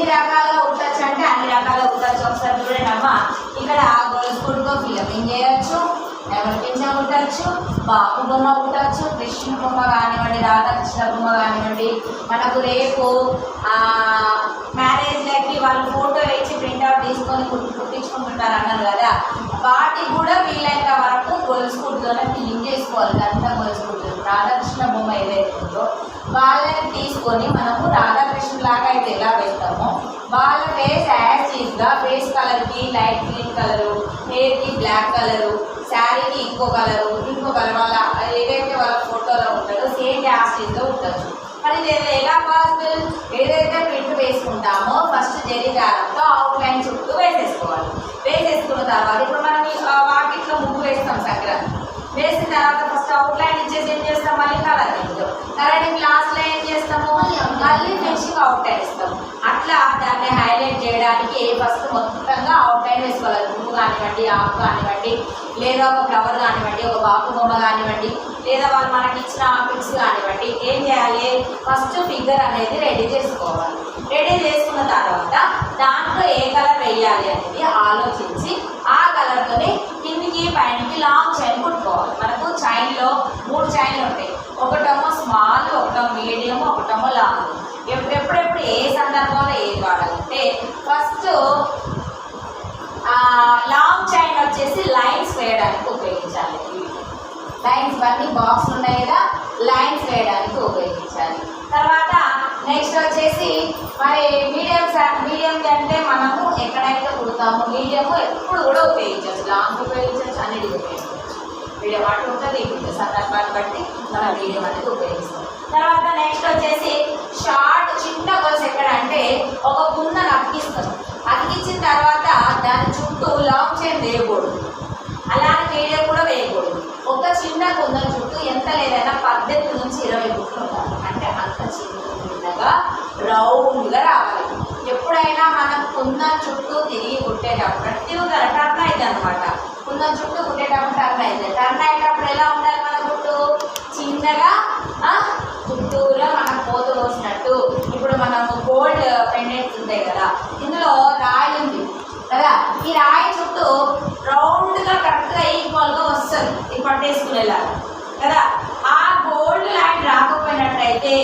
ఎన్ని రకాలుగా కుట్టచ్చు అంటే అన్ని రకాలుగా కుట్టచ్చు. ఒకసారి చూడండి అమ్మ, ఇక్కడ గొలుసు కుట్టుకో ఫిలపింగ్ చేయొచ్చు, ఎవరి పింఛం కుట్టచ్చు, బాపు బొమ్మ కుట్టచ్చు, కృష్ణ బొమ్మ కానివ్వండి, రాధాకృష్ణ బొమ్మ కానివ్వండి. మనకు రేపు మ్యారేజ్లకి వాళ్ళు ఫోటో వేసి ప్రింట్అవుట్ తీసుకొని కుట్టించుకుంటుంటారు అన్నారు కదా, వాటికి కూడా వీలైనంత వరకు గొలుసు కుట్టుతోనే ఫిల్లింగ్ చేసుకోవాలి. అంతా గొలుసు కుట్టు రాధాకృష్ణ బొమ్మ ఏదైతే ఉందో వాళ్ళని తీసుకొని మనము రాధాకృష్ణ లాగా అయితే ఎలా వేస్తామో వాళ్ళ ఫేస్ యాజ్గా ఫేస్ కలర్కి లైట్ గ్రీన్ కలరు, హెయిర్కి బ్లాక్ కలరు, శారీకి ఇంకో కలరు, వాళ్ళ ఏదైతే వాళ్ళ ఫోటోలో ఉంటారో సేమ్ యాజ్గా ఉండొచ్చు. మరి ఇది ఎలా పాసిబుల్? ఏదైతే ప్రింట్ వేసుకుంటామో ఫస్ట్ జరీ దారంతో అవుట్లైన్ చుట్టూ వేసేసుకోవాలి. వేసేసుకున్న తర్వాత ఇప్పుడు మనం వాకిట్లో ముగ్గు వేస్తాం సంక్రాంతి, వేసిన తర్వాత ఫస్ట్ అవుట్లైన్ ఇచ్చేసి ఏం చేస్తాం, మళ్ళీ కలరింగ్ లాస్ట్లో ఏం చేస్తాము, మళ్ళీ ఫినిషింగ్ అవుట్లైన్ ఇస్తాము. అట్లా దాన్ని హైలైట్ చేయడానికి ఫస్ట్ మొత్తంగా అవుట్లైన్ వేసుకోవాలి. పువ్వు కానివ్వండి, ఆకు కానివ్వండి, లేదా ఒక ఫ్లవర్ కానివ్వండి, ఒక బాపు బొమ్మ కానివ్వండి, లేదా వాళ్ళు మనకి ఇచ్చిన పిక్స్ కానివ్వండి, ఏం చేయాలి, ఫస్ట్ ఫిగర్ అనేది రెడీ చేసుకోవాలి. రెడీ చేసుకున్న తర్వాత దాంట్లో ఏ కలర్ వేయాలి అనేది ఆలోచించి ఆ కలర్తోనే కిందికి పైనకి లాంగ్ చైన్ కుట్టుకోవాలి. మనకు చైన్లో 3 చైన్లు ఉంటాయి, ఒకటేమో స్మాల్, ఒకటో మీడియం, ఒకటేమో లాంగ్. ఎప్పుడెప్పుడు ఏ సందర్భంలో ఏది వాడాలంటే ఫస్ట్ లాంగ్ చైన్ వచ్చేసి లైన్స్ వేయడానికి ఉపయోగించాలి. లైన్స్ ఇవన్నీ బాక్స్ ఉన్నాయి కదా, లైన్స్ వేయడానికి ఉపయోగించాలి. తర్వాత నెక్స్ట్ వచ్చేసి మరి మీడియం అంటే మనము ఎక్కడైతే కుడతామో మీడియము ఎప్పుడు కూడా ఉపయోగించవచ్చు, లాంగ్ ఉపయోగించవచ్చు, అన్నిటి ఉపయోగించవచ్చు. మీడియం అటు ఉంటుంది, ఇప్పుడు సందర్భాన్ని బట్టి మనం మీడియం అనేది ఉపయోగిస్తాం. తర్వాత నెక్స్ట్ వచ్చేసి షార్ట్ చిన్న గొలుసు ఎక్కడ అంటే ఒక కుందను అతికిస్తాం. అతికించిన తర్వాత దాని చుట్టూ లాంగ్ చైన్ వేయకూడదు, అలానే మీడియం కూడా వేయకూడదు. ఒక చిన్న కుందన చుట్టూ ఎంత లేదైనా 18 నుంచి 20 గుట్లు ఉండాలి. అంటే అంత చిన్నగా రౌండ్గా రావాలి. ఎప్పుడైనా మనం కుందన చుట్టూ తిరిగి కుట్టేటప్పుడు తిరుగుతారు టర్న్ అయింది అనమాట. కుందన చుట్టూ కుట్టేటప్పుడు టర్న్ అయింది. టర్న్ అయ్యేటప్పుడు ఎలా ఉండాలి మన చుట్టూ, చిన్నగా చుట్టూరా మనం పోత పోసినట్టు. ఇప్పుడు మనము గోల్డ్ పెండెంట్స్ ఉంటాయి కదా, ఇందులో రాయి ఉంది కదా, ఈ రాయి చుట్టూ రౌండ్గా కరెక్ట్గా ఈక్వల్గా వస్తుంది ఇది పట్టేసుకునేలాగా కదా. ఆ గోల్డ్ లైన్ రాకపోయినట్టయితే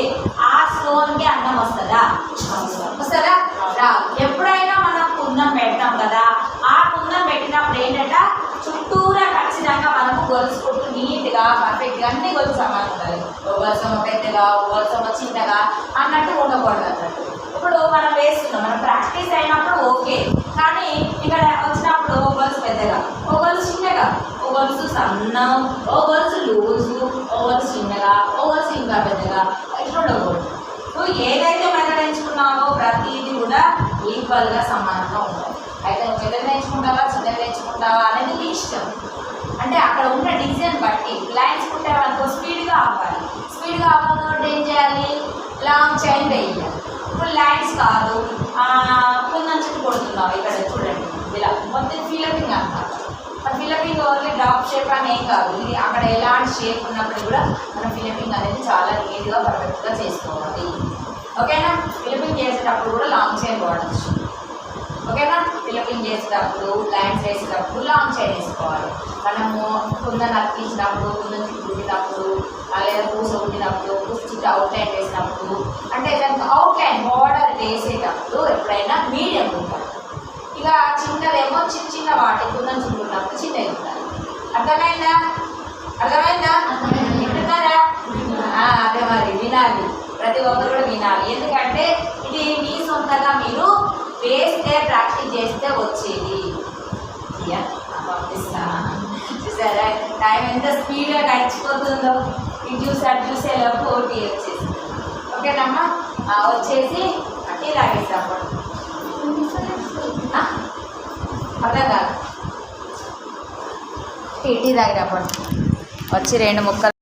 ఆ స్టోన్కి అందం వస్తుందా? వస్తుందా? రాదు. ఎప్పుడైనా మనం కుందం పెడతాం కదా, ఆ కుందం పెట్టినప్పుడు ఏంటంటే చుట్టూరా ఖచ్చితంగా మనకు గొలుసు కుట్టు నీట్గా పర్ఫెక్ట్గా అన్ని గొలుసు సమానం ఉండాలి. ఓ గొలుసమ్మ పెద్దగా, ఓ గొలుసమ్మ చిన్నగా అన్నట్టు ఉండకూడదు అన్నట్టు. ఇప్పుడు మనం వేస్తున్నాం, మనం ప్రాక్టీస్ అయినప్పుడు ఓకే, కానీ ఇక్కడ వచ్చినప్పుడు ఓ గొలుసు పెద్దగా, ఓ గొలుసు చిన్నగా, ఓ గొలుసు సన్నం, ఓ గొలుసు లూజు, ఓ గొలుసు చిన్నగా, ఓ గొలుసు ఇంకా పెద్దగా, ఇట్లా ఉండకూడదు. నువ్వు ఏదైతే మెథడ్ ఎంచుకున్నావో ప్రతిదీ కూడా ఈక్వల్గా సమానంగా ఉండాలి. అయితే నువ్వు పెద్దది నేర్చుకుంటావా చిన్నది నేర్చుకుంటావా అనేది నీ ఇష్టం. అంటే అక్కడ ఉన్న డిజైన్ బట్టి లైన్స్ కుట్టావనుకో స్పీడ్గా అవ్వాలి. స్పీడ్గా అవ్వాలంటే ఏం చేయాలి, లాంగ్ చైన్ వేయాలి. ఇప్పుడు లైన్స్ కాదు, కుందన చుట్టూ కొడుతున్నావు, ఇక్కడ చూడండి ఇలా మొత్తం ఫిలపింగ్ అన్నమాట. ఫిలపింగ్ ఓన్లీ డ్రాప్ షేప్ అని ఏం కాదు, ఇది అక్కడ ఎలాంటి షేప్ ఉన్నప్పుడు కూడా మనం ఫిలపింగ్ అనేది చాలా నీట్గా పర్ఫెక్ట్గా చేసుకోవాలి. ఓకేనా? ఫిలపింగ్ చేసేటప్పుడు కూడా లాంగ్ చైన్ వాడచ్చు. ఓకేనా? ఫిలపింగ్ చేసేటప్పుడు లైన్స్ వేసేటప్పుడు లాంగ్ చైన్ వేసుకోవాలి. మనము కుందన అతికించినప్పుడు, కుందన చుట్టూ కుట్టినప్పుడు, లేదా పూస కుట్టినప్పుడు, పూస చుట్టూ అవుట్లైన్ వేసినప్పుడు, అంటే దానికి అవుట్లైన్ బార్డర్ వేసేటప్పుడు ఎప్పుడైనా మీడియం ఉంటాయి. ఇక చిన్నదేమో చిన్న వాటి కుందన చుట్టుకున్నప్పుడు చిన్నది ఉంటాయి. అర్థమైందా? వింటున్నారా? అదే మరి వినాలి, ప్రతి ఒక్కరు కూడా వినాలి. ఎందుకంటే ఇది మీ సొంతంగా మీరు వేస్తే ప్రాక్టీస్ చేస్తే వచ్చేది. చూసారా టైం ఎంత స్పీడ్గా గడిచిపోతుందో, ఇది చూసేలా పోటీ వచ్చేసి. ఓకేనమ్మా? వచ్చేసి అట్టి లాగేస్తాము. అర్థం కాదు, టీ తాగినప్పుడు వచ్చి 2 ముక్కలు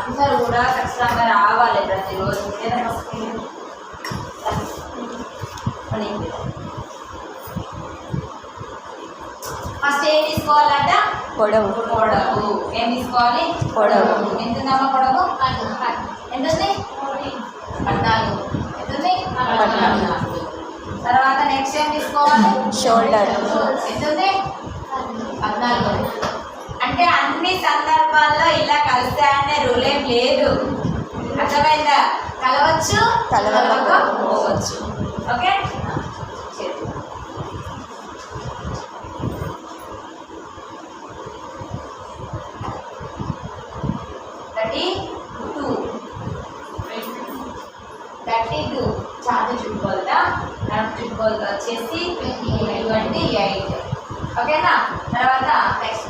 అందరూ కూడా ఖచ్చితంగా రావాలి ప్రతిరోజు. ఫస్ట్ ఏం తీసుకోవాలంట, పొడవు. ఏం తీసుకోవాలి, పొడవు. ఎంత ఉందమ్మా పొడవు? ఎంత ఉంది? 14. ఎంత ఉంది? 14. తీసుకోవాలి? షోల్డర్. ఎంతుంది? 14. అంటే అన్ని సందర్భాల్లో ఇలా కలిసాయనే రూల్ ఏం లేదు. అర్థమైందా? కలవచ్చు, కలవకపోవచ్చు. ఓకే, చుట్టుకోవాలదా చుట్టుకోవాలి వచ్చేసి 28. ఓకేనా? తర్వాత నెక్స్ట్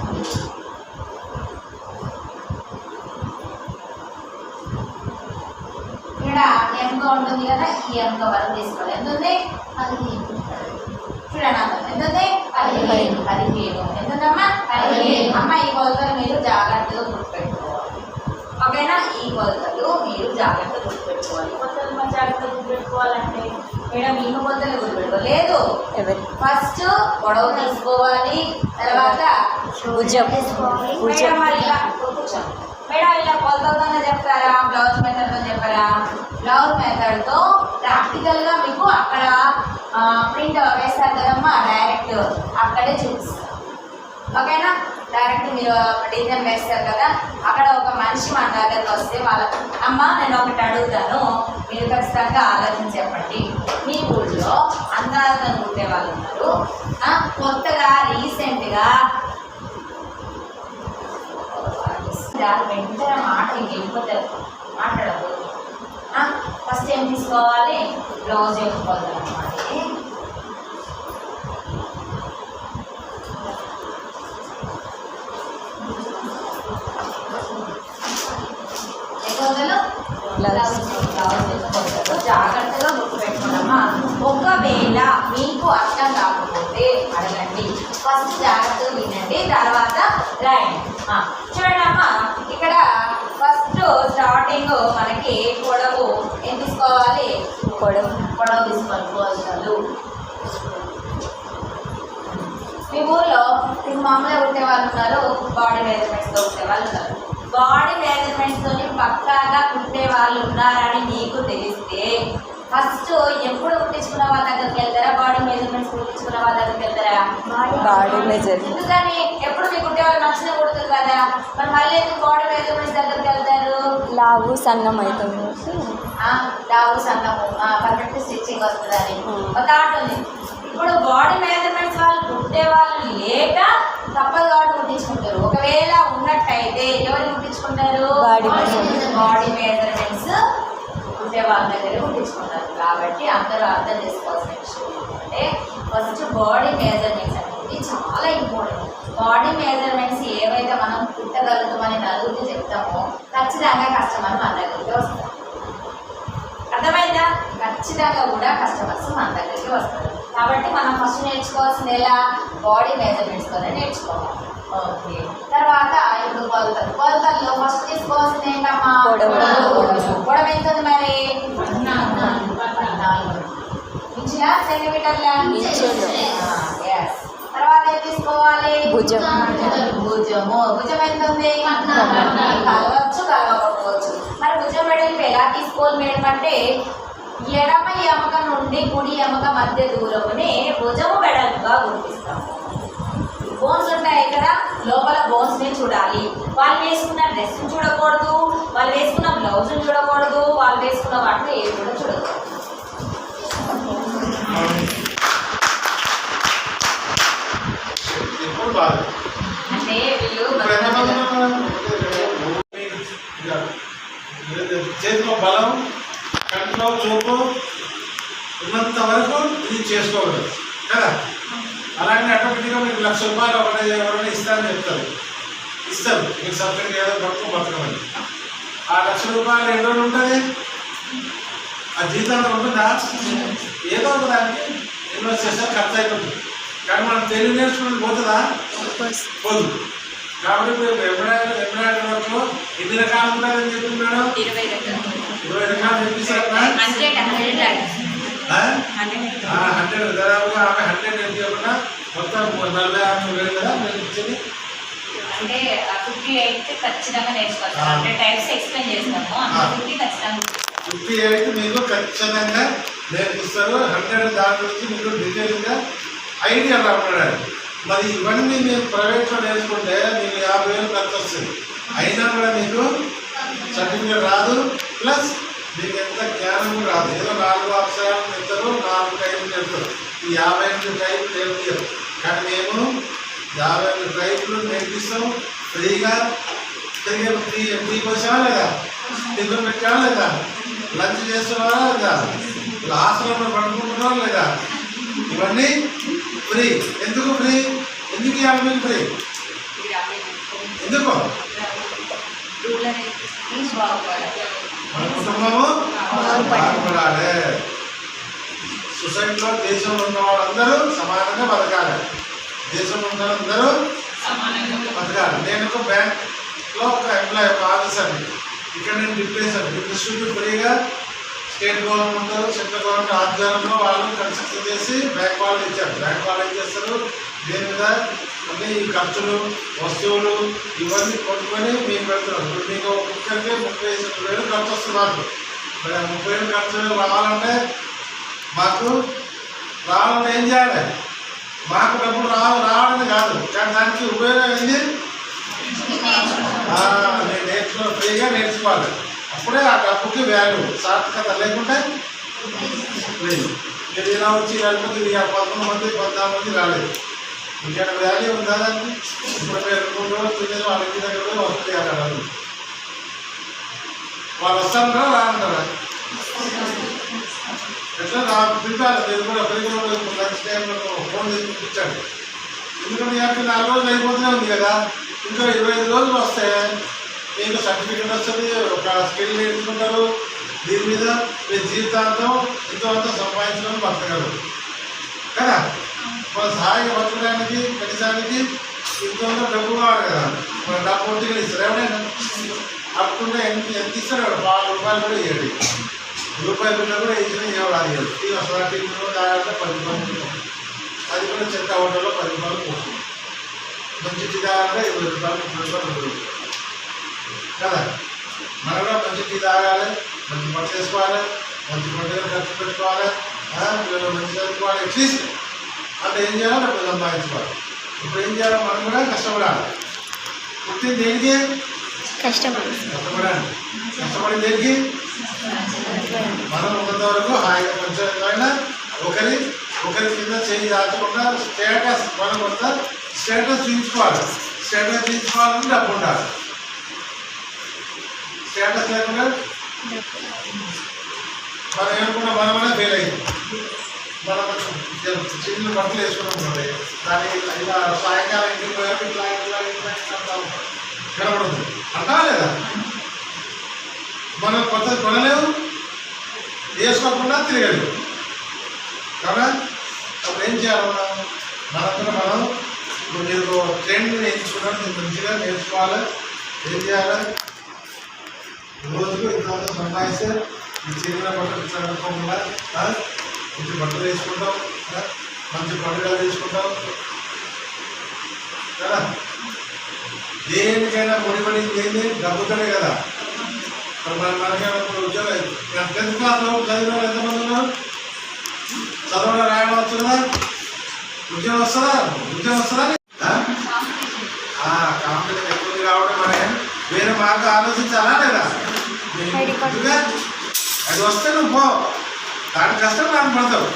ఇక్కడ ఎంక ఉంటుంది కదా, ఈ ఎంక వరకు తీసుకోవాలి. ఎంత ఉంది? 15. చూడండి ఎంత ఉంది? 15. ఎంతుందమ్మా? 15. అమ్మ ఈ కొలతలు మీరు జాగ్రత్తగా గుర్తుపెట్టుకోవాలి. ఓకేనా? ఈ కొలతలు మీరు జాగ్రత్తగా గుర్తుపెట్టుకోవాలి. కొలతలు మరి జాగ్రత్తగా గుర్తుపెట్టుకోవాలంటే మేడం ఈ కొలతలు గుర్తుపెట్టుకోలేదు. ఫస్ట్ పొడవు తీసుకోవాలి, తర్వాత భుజం. మేడం మరి ఇలా కూర్చోండి. మేడం ఇలా కొలతలతోనే చెప్తారా, బ్లౌజ్ మెథడ్తో చెప్పారా? బ్లౌజ్ మెథడ్తో ప్రాక్టికల్గా మీకు అక్కడ ప్రింట్ వేస్తారు కదమ్మా, డైరెక్ట్ అక్కడే చూపిస్తారు. ఓకేనా? డైరెక్ట్ మీరు డిజైన్ వేస్తారు కదా, అక్కడ ఒక మనిషి మన దగ్గరకు వస్తే వాళ్ళ అమ్మ నేను ఒకటి అడుగుతాను, మీరు ఖచ్చితంగా ఆలోచించి చెప్పండి. మీ ఊళ్ళో అందరితో ఉండే వాళ్ళు ఉన్నారు, కొత్తగా రీసెంట్గా వెంటనే మాట ఇంకెళ్ళిపోతారు, మాట్లాడదు. ఫస్ట్ ఏం తీసుకోవాలి? బ్లౌజ్ వేసుకోవాలి అన్నమాట. జాగ్రత్తగా గుర్తుపెట్టుకోనమ్మా. ఒకవేళ మీకు అర్థం కాకపోతే అడగండి, ఫస్ట్ జాగ్రత్తగా వినండి, తర్వాత రాయండి. చూడండమ్మా, ఇక్కడ ఫస్ట్ స్టార్టింగ్ మనకి పొడవు ఏం తీసుకోవాలి? పొడవు తీసుకోవాలి. మీ ఊళ్ళో మీకు మామూలుగా కుట్టే వాళ్ళు ఉన్నారు, బాడీ మెజర్మెంట్స్తో కుట్టే వాళ్ళు ఉన్నారు. బాడీ మెజర్మెంట్స్తో పక్కాగా కుట్టే వాళ్ళు ఉన్నారని నీకు తెలిస్తే ఫస్ట్ ఎప్పుడు కుట్టించుకున్న వాళ్ళ దగ్గరికి వెళ్తారా, బాడీ మెజర్మెంట్స్ కుట్టించుకున్న వాళ్ళ దగ్గరికి వెళ్తారా? Body measurement. ఎందుకని? ఎప్పుడు మీకు కుట్టే వాళ్ళు నచ్చిన కుడుతుంది కదా, మరి మళ్ళీ ఎందుకు బాడీ మెజర్మెంట్స్ దగ్గరికి వెళ్తారు? లావు సన్నం అవుతుంది, లావు సన్నము పర్ఫెక్ట్ స్టిచ్చింగ్ వస్తుందని ఒక ఆట ఉంది. ఇప్పుడు బాడీ మెజర్మెంట్స్ వాళ్ళు కుట్టే వాళ్ళు లేక తప్పదు కాబట్టి కుట్టించుకుంటారు. ఒకవేళ ఉన్నట్టయితే ఎవరు కుట్టించుకుంటారు? బాడీ మెజర్మెంట్స్ కుట్టే వాళ్ళ దగ్గర కుట్టించుకుంటారు. కాబట్టి అందరూ అర్థం చేసుకోవాల్సిన విషయం ఏంటంటే ఫస్ట్ బాడీ మెజర్మెంట్స్ అనేది చాలా ఇంపార్టెంట్. బాడీ మెజర్మెంట్స్ ఏవైతే మనం కుట్టగలుగుతామని నలుగురికి చెప్తామో ఖచ్చితంగా కస్టమర్ మన దగ్గరికి వస్తారు. అర్థమైందా? ఖచ్చితంగా కూడా కస్టమర్స్ మన దగ్గరికి వస్తారు. కాబట్టి మనం ఫస్ట్ నేర్చుకోవాల్సింది ఎలా? బాడీ మెజర్మెంట్స్తోనే నేర్చుకోవాలి. ఓకే, తర్వాత ఇప్పుడు కొలతల్లో ఫస్ట్ తీసుకోవాల్సింది ఏంటమ్మా? పొడవు ఎంత ఉంది మరి? 14 ఇంచులా సెంటీమీటర్లా? తర్వాత ఏం తీసుకోవాలి? భుజము ఎంత ఉంది? కలవచ్చు, కలవకపోవచ్చు. మరి భుజం మెడలు ఎలా తీసుకోవాలి మేడం అంటే ఎడమ ఎముక నుండి కుడి ఎముక మధ్య దూరముని భుజము వెడల్పుగా గుర్తిస్తాము. బోన్స్ ఉంటాయి ఇక్కడ, లోపల బోన్స్ ని చూడాలి. వాళ్ళు వేసుకున్న డ్రెస్ చూడకూడదు, వాళ్ళు వేసుకున్న బ్లౌజ్ చూడకూడదు, వాళ్ళు వేసుకున్న వాటిని ఏది కూడా చూడకూడదు. అంటే వీళ్ళు చేతిలో బలం, కంట్లో చూపు ఉన్నంత వరకు ఇది చేసుకోగలరు కదా. అలాగే ఆటోమేటిక్గా మీకు ₹1,00,000 ఒకటే ఎవరైనా ఇస్తారని చెప్తారు, ఇస్తారు మీకు సపరేట్ ఏదో బతకమని. ఆ ₹1,00,000 ఎన్ని రోజులు ఉంటుంది? ఆ జీతంలో ఉంటుందా? ఏదో ఒక దానికి ఇన్వెస్ట్ చేస్తే ఖర్చు అయిపోతుంది. కానీ మనం తెలుగు నేర్చుకుని పోతుందా? పోదు. కాబట్టి ఎంబ్రాయిడరీ వర్క్లో ఎన్ని రకాలు ఉంటాయని చెప్తున్నాడు? 20 రకాలు నేర్పిస్తారు. 100 దాదాపుగా ఆమె 100 నేర్పించకుండా మొత్తం 46,000 కదా నేర్పించింది. అంటే 58 ఖచ్చితంగా నేర్చుకోవాలి. 100 టైప్స్ ఎక్స్ప్లెయిన్ చేస్తాము, 50 ఖచ్చితంగా 58 మీకు ఖచ్చితంగా నేర్పిస్తారు. 100 దాని గురించి మీకు డీటెయిల్గా ఐడియా రావడానికి. మరి ఇవన్నీ మీరు ప్రైవేట్లో నేర్చుకుంటే మీకు 50,000 ఖర్చు వస్తుంది. అయినా కూడా మీకు సర్టిఫికేట్ రాదు, ప్లస్ మీకు ఎంత జ్ఞానం రాదు. ఏదో 4 అక్షరాలు చెప్తారు, 4 టైపులు చెప్తారు. ఈ 58 టైపులు నేర్పించారు. కానీ మేము 58 టైపులు నేర్పిస్తాం ఫ్రీగా. టీకి వచ్చావా లేదా, టిఫిన్ పెట్టావా లేదా, లంచ్ చేస్తున్నావా లేదా, హాస్టల్లో పడుకుంటున్నావా లేదా, ఇవన్నీ ఫ్రీ. ఎందుకు ఫ్రీ? ఎందుకు 50,000 ఫ్రీ? ఎందుకు? మన కుటుంబము బాగుపడాలి. సొసైటీలో దేశంలో ఉన్న వాళ్ళందరూ సమానంగా బతకాలి. దేశంలో ఉన్న వాళ్ళందరూ బతకాలి. నేను ఒక బ్యాంక్లో ఒక ఎంప్లాయీ, ఒక ఆఫీసర్ని. ఇక్కడ నేను డిస్ట్రిబ్యూట్ ఫ్రీగా స్టేట్ గవర్నమెంట్, సెంట్రల్ గవర్నమెంట్ ఆధ్వర్యంలో వాళ్ళు కన్స్ట్రక్షన్ చేసి బ్యాంక్ వాళ్ళు ఇచ్చారు. బ్యాంక్ వాళ్ళు ఏం చేస్తారు, దీని మీద అన్ని ఈ ఖర్చులు, వస్తువులు ఇవన్నీ కొట్టుకొని మీకు పెడుతున్నారు. ఇప్పుడు మీకు ఒక్కరికి 35,000 ఖర్చు వస్తుంది. మాకు 30,000 ఖర్చు రావాలంటే ఏం చేయాలి? మాకు డబ్బులు రావడం కాదు, కానీ దానికి ఉపయోగం ఏంది? నేను ఫ్రీగా నేర్చుకోవాలి. అప్పుడే ఆ డబ్బుకి వాల్యూ, సార్థకత. లేకుంటే లేదు. మీరు ఇలా వచ్చి లేకపోతే 11 మంది 14 మంది రాలేదు. ఇంకేమైనా వాల్యూ ఉందా దానికి? ఇప్పుడు మీరు 3 రోజులు తినేది వాళ్ళ ఇంటి దగ్గర కూడా వస్తుంది. అక్కడ వాళ్ళు వస్తారంటారా రానంటారా? ఎట్లా పిలిపాలి. మీరు కూడా ఫ్రీగా లంచ్ టైంలో ఫోన్ చేసి పిలిపించండి. ఎందుకంటే 4 రోజులు అయిపోతూనే ఉంది కదా. ఇంకా 25 రోజులు వస్తే మీకు సర్టిఫికేట్ వస్తుంది, ఒక స్కిల్ నేర్చుకుంటారు. దీని మీద మీ జీవితాంతం ఎంతో అంత సంపాదించడం బతకగలరు కదా. మన సహాయంగా బతకడానికి కనీసానికి ఎంతో డబ్బు కావాలి కదా. మన డబ్బు ఒట్టిగా ఇస్తారు. ఎవరైనా అప్పుడుంటే ఎంత ఇస్తారు? 4 రూపాయలు కూడా ఇవ్వండి. రూపాయల బిల్లు కూడా ఇచ్చిన ఇవ్వాలి. టీ వస్తుంది, టీ తాగాలంటే 10 రూపాయలు. అది కూడా చెత్త హోటల్లో 10 రూపాయలు పోతుంది. మంచి టీ తాగాలంటే 20 రూపాయలు, 30 రూపాయలు, 30 రూపాయలు కదా. మనం కూడా మంచి టీ తాగాలి, మంచి పట్టు వేసుకోవాలి, మంచి పండుగలు ఖర్చు పెట్టుకోవాలి, పిల్లలు మంచి చదువుకోవాలి. అట్లీస్ట్ అంటే ఏం చేయాలో డబ్బులు సంపాదించుకోవాలి. ఇప్పుడు ఏం చేయాలో మనం కూడా కష్టపడాలి. పుట్టింది దేనికి? కష్టపడాలి. కష్టపడి దేనికి? మనం ఉన్నంత వరకు హాయిగా కొంచెం ఒకరి కింద చేయి దాచకుండా స్టేటస్, మనం కొంత స్టేటస్ చూపించుకోవాలి. స్టేటస్ చూపించుకోవాలంటే డబ్బు ఉండాలి. స్టేటస్ లేకుండా మనం ఏమనుకున్నా మనమనే ఫెయిల్ అయింది. మనం చిన్న బట్టలు వేసుకున్నాం, దాని ఇలా సాయంకాలం ఇంటికి పోయాక ఇట్లా కనబడదు అంటా లేదా. మనం కొత్తది కొనలేవు, వేసుకోకుండా తిరగలేవు కదా. అప్పుడు ఏం చేయాలి? మనం ఇప్పుడు మీరు ట్రెండ్ నేర్చుకున్నాం, మీరు మంచిగా నేర్చుకోవాలి. ఏం చేయాలి? రోజుకు ఇంత సంపాదిస్తే ఈ చిన్న బట్టలు చదువుకోకుండా మంచి బట్టలు వేసుకుంటాం, మంచి పండుగలు తీసుకుంటాం కదా. దేనికైనా ముడిపడి ఏంది? డబ్బుతోనే కదా. మనకేమో ఉద్యోగం 10th క్లాస్లో చదివిన వాళ్ళు ఎంతమంది ఉన్నారు? చదవడం రాయడం వచ్చు కదా. ఉద్యోగం వస్తుందా? కాంపిటీషన్ ఎక్కువ రావడం మరి వేరే మార్గం ఆలోచించాలా లేదా? అది వస్తే నువ్వు పో, దాని కష్టం నాకు పడతావు.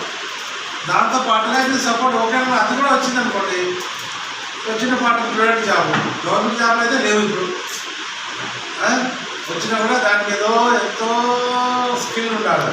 దాంతో పాటుగా నీ సపోర్ట్ ఒకవేళ అది కూడా వచ్చింది అనుకోండి, వచ్చిన పాటు స్టూడెంట్ జాబ్, గవర్నమెంట్ జాబ్లు అయితే లేవు ఇప్పుడు. వచ్చినా కూడా దానికి ఏదో ఎంతో స్కిల్ ఉండాలి.